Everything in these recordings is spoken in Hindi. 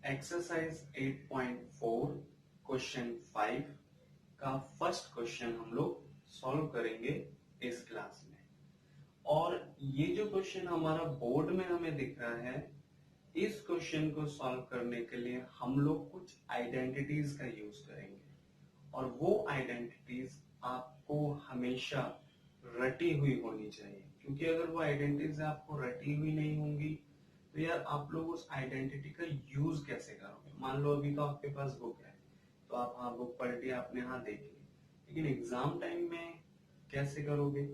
एक्सरसाइज 8.4 क्वेश्चन 5 का फर्स्ट क्वेश्चन हम लोग सॉल्व करेंगे इस क्लास में। और ये जो क्वेश्चन हमारा बोर्ड में हमें दिख रहा है, इस क्वेश्चन को सॉल्व करने के लिए हम लोग कुछ आइडेंटिटीज का यूज करेंगे और वो आइडेंटिटीज आपको हमेशा रटी हुई होनी चाहिए, क्योंकि अगर वो आइडेंटिटीज आपको रटी हुई नहीं होंगी तो यार आप लोग उस आइडेंटिटी का यूज कैसे करोगे। मान लो अभी तो आपके पास बुक है तो आप हाँ बुक पलटी आपने हाँ देख ली, लेकिन एग्जाम टाइम में कैसे करोगे।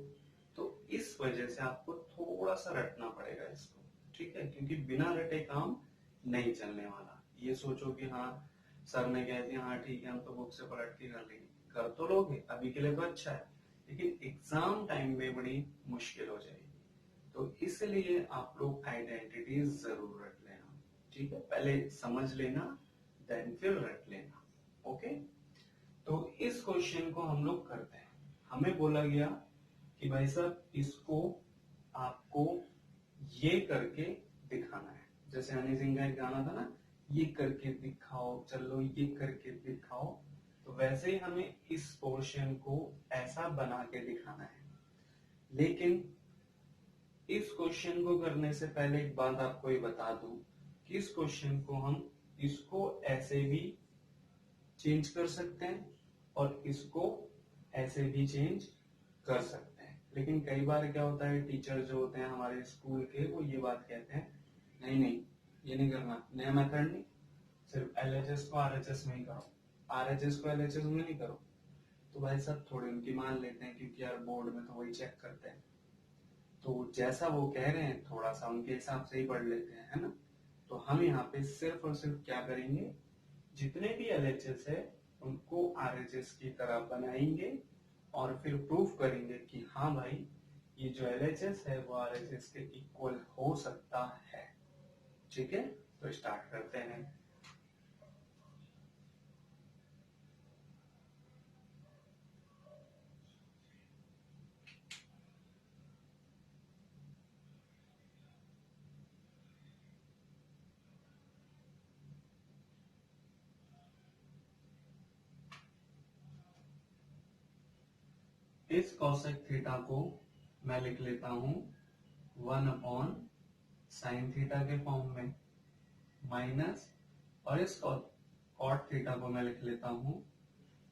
तो इस वजह से आपको थोड़ा सा रटना पड़ेगा इसको, ठीक है, क्योंकि बिना रटे काम नहीं चलने वाला। ये सोचो कि हाँ सर ने कह दिया हाँ ठीक है हम तो बुक से पलट के कर लेंगे, कर तो लोगे अभी के लिए तो अच्छा है, लेकिन एग्जाम टाइम में बड़ी मुश्किल हो जाएगी। तो इसलिए आप लोग आइडेंटिटीज जरूर रख लेना, ठीक है, पहले समझ लेना देन फिर रट लेना। ओके, तो इस क्वेश्चन को हम लोग करते हैं। हमें बोला गया कि भाई साहब इसको आपको ये करके दिखाना है, जैसे हनी सिंह का एक गाना था ना, ये करके दिखाओ चलो ये करके दिखाओ, तो वैसे ही हमें इस पोर्शन को ऐसा बना के दिखाना है। लेकिन इस क्वेश्चन को करने से पहले एक बात आपको ये बता दूं कि इस क्वेश्चन को हम इसको ऐसे भी चेंज कर सकते हैं और इसको ऐसे भी चेंज कर सकते हैं। लेकिन कई बार क्या होता है, टीचर जो होते हैं हमारे स्कूल के वो ये बात कहते हैं नहीं नहीं ये नहीं करना, नया मेथड नहीं, सिर्फ एलएचएस को आरएचएस में ही करो, आरएचएस को एलएचएस में नहीं करो। तो भाई सब थोड़ी उनकी मान लेते हैं, क्योंकि यार बोर्ड में तो वही चेक करते हैं, तो जैसा वो कह रहे हैं थोड़ा सा उनके हिसाब से ही पढ़ लेते हैं, है ना। तो हम यहाँ पे सिर्फ और सिर्फ क्या करेंगे, जितने भी एलएचएस है उनको आरएचएस की तरह बनाएंगे और फिर प्रूफ करेंगे कि हाँ भाई ये जो एलएचएस है वो आरएचएस के इक्वल हो सकता है। ठीक है, तो स्टार्ट करते हैं। इस कॉसेक थीटा को मैं लिख लेता हूं 1/sin थीटा के फॉर्म में, माइनस, और इस कॉट थीटा को मैं लिख लेता हूं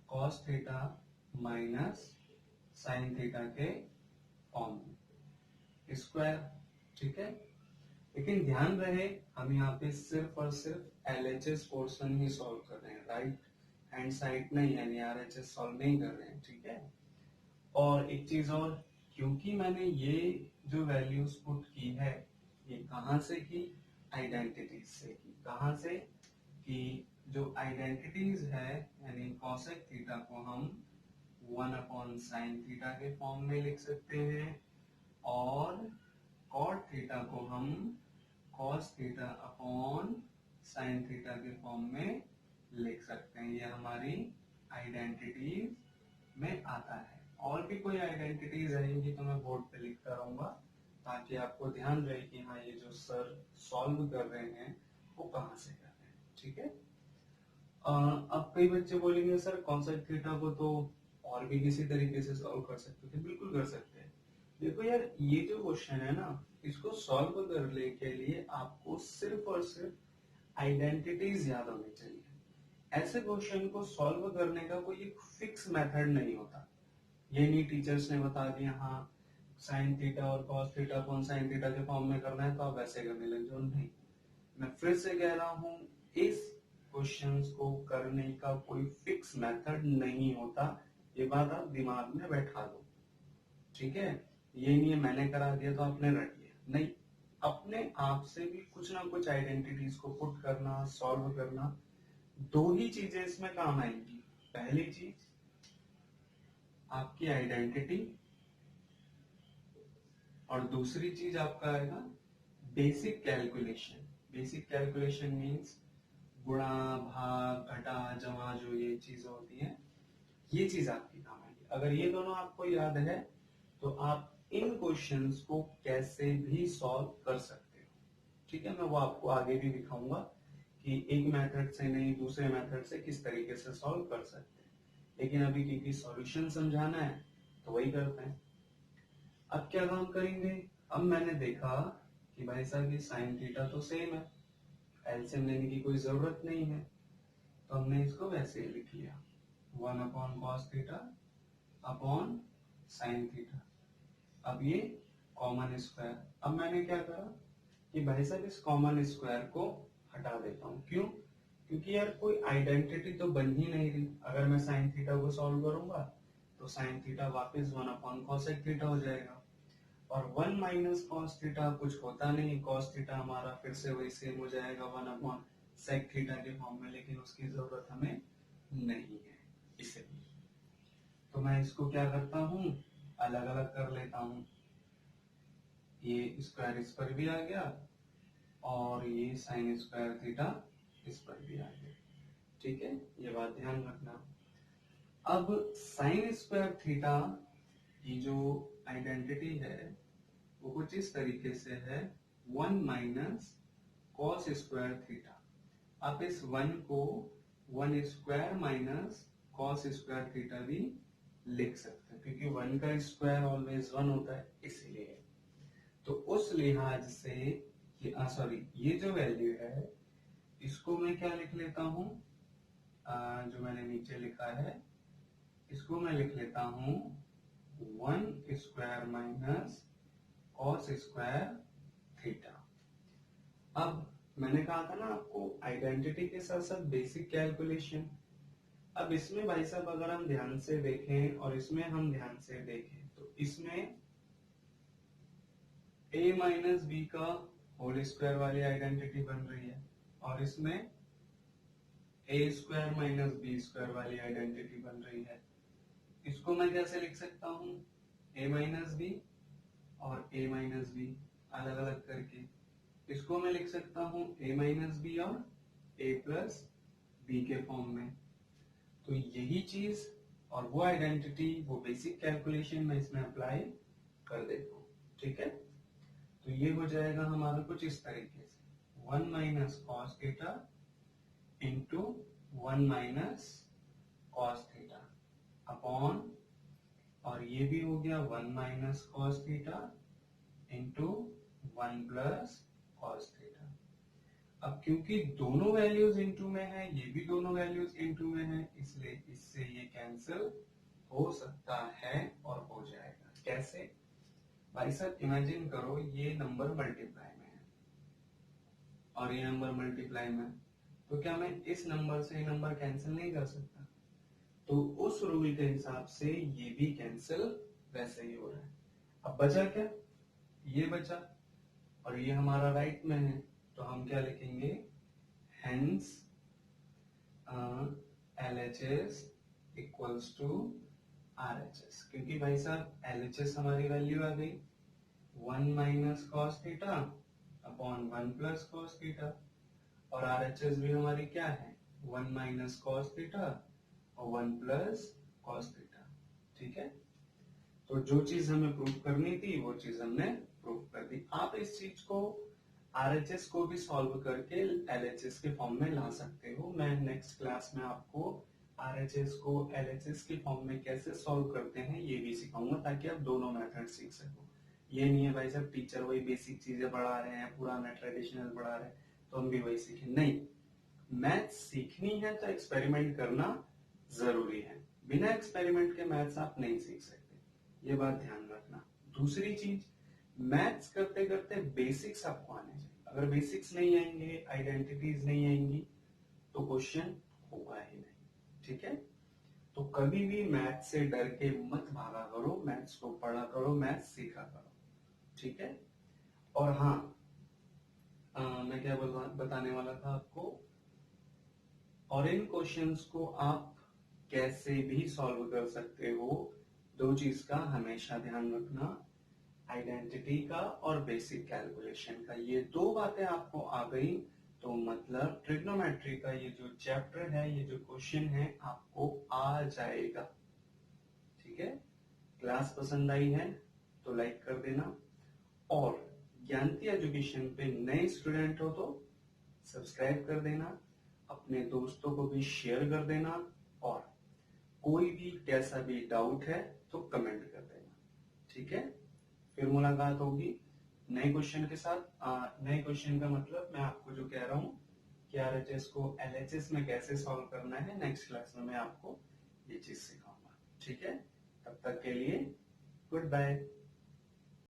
cos theta minus sin theta के फॉर्म में, स्क्वायर। ठीक है, लेकिन ध्यान रहे हम यहाँ पे सिर्फ और सिर्फ एलएचएस पोर्शन ही सॉल्व कर रहे हैं, राइट हैंड साइड नहीं, यानी आरएचएस सॉल्व नहीं कर रहे हैं। ठीक है, और एक चीज और, क्योंकि मैंने ये जो वैल्यूज पुट की है ये कहां से की, आइडेंटिटीज से की। कहां से कि जो आइडेंटिटीज है, यानी कॉसेक थीटा को हम 1/sin थीटा के फॉर्म में लिख सकते हैं और कॉट थीटा को हम cos theta upon sin theta के फॉर्म में लिख सकते हैं। ये हमारी आइडेंटिटीज में आता है। और भी कोई आइडेंटिटीज रहेंगी तो मैं बोर्ड पे लिखता रहूंगा, ताकि आपको ध्यान रहे कि हाँ ये जो सर सॉल्व कर रहे हैं वो कहाँ से कर रहे हैं। ठीक है, अब कई बच्चे बोलेंगे सर कॉसेक थीटा को तो और भी किसी तरीके से सॉल्व कर सकते थे। बिल्कुल कर सकते हैं। देखो यार ये जो क्वेश्चन है ना, इसको सॉल्व करने के लिए आपको सिर्फ और सिर्फ आइडेंटिटीज याद होनी चाहिए। ऐसे क्वेश्चन को सॉल्व करने का कोई एक फिक्स मेथड नहीं होता। ये नहीं टीचर्स ने बता दिया हाँ साइन थीटा और कॉस थीटा कौन साइन थीटा के फॉर्म में करना है तो आप वैसे करने लग जाओ, नहीं। मैं फिर से कह रहा हूं, इस क्वेश्चंस को करने का कोई फिक्स मेथड नहीं होता, ये बात आप दिमाग में बैठा दो। ठीक है, ये नहीं है मैंने करा दिया तो आपने रट लिया, नहीं, अपने आप से भी कुछ ना कुछ आइडेंटिटीज को पुट करना, सॉल्व करना। दो ही चीजें इसमें काम आएंगी, पहली चीज आपकी आइडेंटिटी और दूसरी चीज आपका आएगा basic calculation. Basic calculation means गुणा भाग घटा जमा, जो ये चीजें होती हैं ये चीज आपकी काम आएगी। अगर ये दोनों आपको याद है तो आप इन क्वेश्चंस को कैसे भी सॉल्व कर सकते हो। ठीक है, मैं वो आपको आगे भी दिखाऊंगा कि एक मेथड से नहीं दूसरे मेथड से किस तरीके से सॉल्व कर सकते हैं, लेकिन अभी क्योंकि सॉल्यूशन समझाना है तो वही करते हैं। अब क्या काम करेंगे, अब मैंने देखा कि भाई साहब ये साइन थीटा तो सेम है, एलसीएम लेने की कोई जरूरत नहीं है, तो हमने इसको वैसे ही लिख लिया 1 upon cos theta upon sine theta. अब ये कॉमन स्क्वायर, अब मैंने क्या करा कि भाई साहब इस कॉमन स्क्वायर को हटा देता हूँ। क्यों? क्योंकि यार कोई आइडेंटिटी तो बन ही नहीं रही। अगर मैं साइन थीटा को सॉल्व करूंगा तो साइन थीटा वापस 1 अपॉन कॉसेक थीटा हो जाएगा, और 1 माइनस कॉस थीटा कुछ होता नहीं, कॉस थीटा हमारा फिर से वही सेम हो जाएगा 1 अपॉन सेक थीटा के फॉर्म में, लेकिन उसकी जरूरत हमें नहीं है इसलिए। तो मैं इसको क्या करता हूँ, अलग अलग कर लेता हूँ। ये स्क्वायर इस पर भी आ गया और ये साइन स्क्वायर थीटा इस पर भी आ गया। ठीक है, ये बात ध्यान रखना। अब साइन स्क्वायर थीटा की जो आइडेंटिटी है वो कुछ इस तरीके से है 1 माइनस कॉस स्क्वायर थीटा। आप इस 1 को 1 square minus cos square theta भी लिख सकते हैं, क्योंकि 1 का स्क्वायर ऑलवेज 1 होता है इसलिए। तो उस लिहाज से ये जो वैल्यू है इसको मैं क्या लिख लेता हूं, जो मैंने नीचे लिखा है इसको मैं लिख लेता हूं 1 square minus cos square theta. अब मैंने कहा था ना आपको आइडेंटिटी के साथ साथ बेसिक कैलकुलेशन। अब इसमें भाई साहब अगर हम ध्यान से देखें और इसमें हम ध्यान से देखें तो इसमें a माइनस बी का होल स्क्वायर वाली आइडेंटिटी बन रही है, और इसमें a square minus B square वाली आइडेंटिटी बन रही है। इसको मैं कैसे लिख सकता हूँ, a माइनस बी और a माइनस बी अलग अलग करके। इसको मैं लिख सकता हूँ a माइनस बी और a प्लस बी के फॉर्म में। तो यही चीज और वो आइडेंटिटी वो बेसिक कैलकुलेशन में इसमें अप्लाई कर देता हूँ। ठीक है, तो ये हो जाएगा हमारा कुछ इस तरीके से 1 minus cos theta into 1 minus cos theta upon, और ये भी हो गया 1 minus cos theta into 1 plus cos theta. अब क्योंकि दोनों वैल्यूज इनटू में है, ये भी दोनों वैल्यूज इनटू में है, इसलिए इससे ये कैंसिल हो सकता है और हो जाएगा। कैसे? भाई साहब इमेजिन करो ये नंबर मल्टीप्लाई में है और ये नंबर मल्टीप्लाई में है, तो क्या मैं इस नंबर से ये नंबर कैंसिल नहीं कर सकता? तो उस रूल के हिसाब से ये भी कैंसिल वैसे ही हो रहा है। अब बचा क्या, ये बचा, और ये हमारा राइट में है, तो हम क्या लिखेंगे, hence LHS equals to RHS, क्योंकि भाई साहब LHS हमारी वैल्यू आ गई 1 minus cos theta upon 1 plus cos theta, और RHS भी हमारी क्या है 1 माइनस कॉस थीटा और 1 प्लस कॉस थीटा। ठीक है, तो जो चीज हमें प्रूव करनी थी वो चीज हमने प्रूव कर दी। आप इस चीज को RHS को भी सॉल्व करके LHS के फॉर्म में ला सकते हो। मैं नेक्स्ट क्लास में आपको RHS को LHS के फॉर्म में कैसे सॉल्व करते हैं ये भी सिखाऊंगा, ताकि आप दोनों मेथड सीख सको। ये नहीं है भाई साहब टीचर वही बेसिक चीजें पढ़ा रहे हैं, पुराना ट्रेडिशनल पढ़ा रहे हैं तो हम भी वही सीखें, नहीं। मैथ्स सीखनी है तो एक्सपेरिमेंट करना जरूरी है, बिना एक्सपेरिमेंट के मैथ्स आप नहीं सीख सकते, ये बात ध्यान रखना। दूसरी चीज, मैथ्स करते करते बेसिक्स आपको आने चाहिए। अगर बेसिक्स नहीं आएंगे, आइडेंटिटीज नहीं आएंगी तो क्वेश्चन होगा ही नहीं। ठीक है, तो कभी भी मैथ्स से डर के मत भागा करो, मैथ्स को पढ़ा करो, मैथ्स सीखा करो। ठीक है, और हाँ मैं क्या बताने वाला था आपको, और इन क्वेश्चंस को आप कैसे भी सॉल्व कर सकते हो। दो चीज का हमेशा ध्यान रखना, आइडेंटिटी का और बेसिक कैलकुलेशन का। ये दो बातें आपको आ गई तो मतलब ट्रिग्नोमेट्री का ये जो चैप्टर है, ये जो क्वेश्चन है आपको आ जाएगा। ठीक है, क्लास पसंद आई है तो लाइक कर देना, और ज्ञानती एजुकेशन पे नए स्टूडेंट हो तो सब्सक्राइब कर देना, अपने दोस्तों को भी शेयर कर देना, और कोई भी कैसा भी डाउट है तो कमेंट कर देना। ठीक है, फिर मुलाकात होगी नए क्वेश्चन के साथ। नए क्वेश्चन का मतलब मैं आपको जो कह रहा हूँ कि आरएचएस को एलएचएस में कैसे सॉल्व करना है, नेक्स्ट क्लास में मैं आपको ये चीज सिखाऊंगा। ठीक है, तब तक के लिए गुड बाय।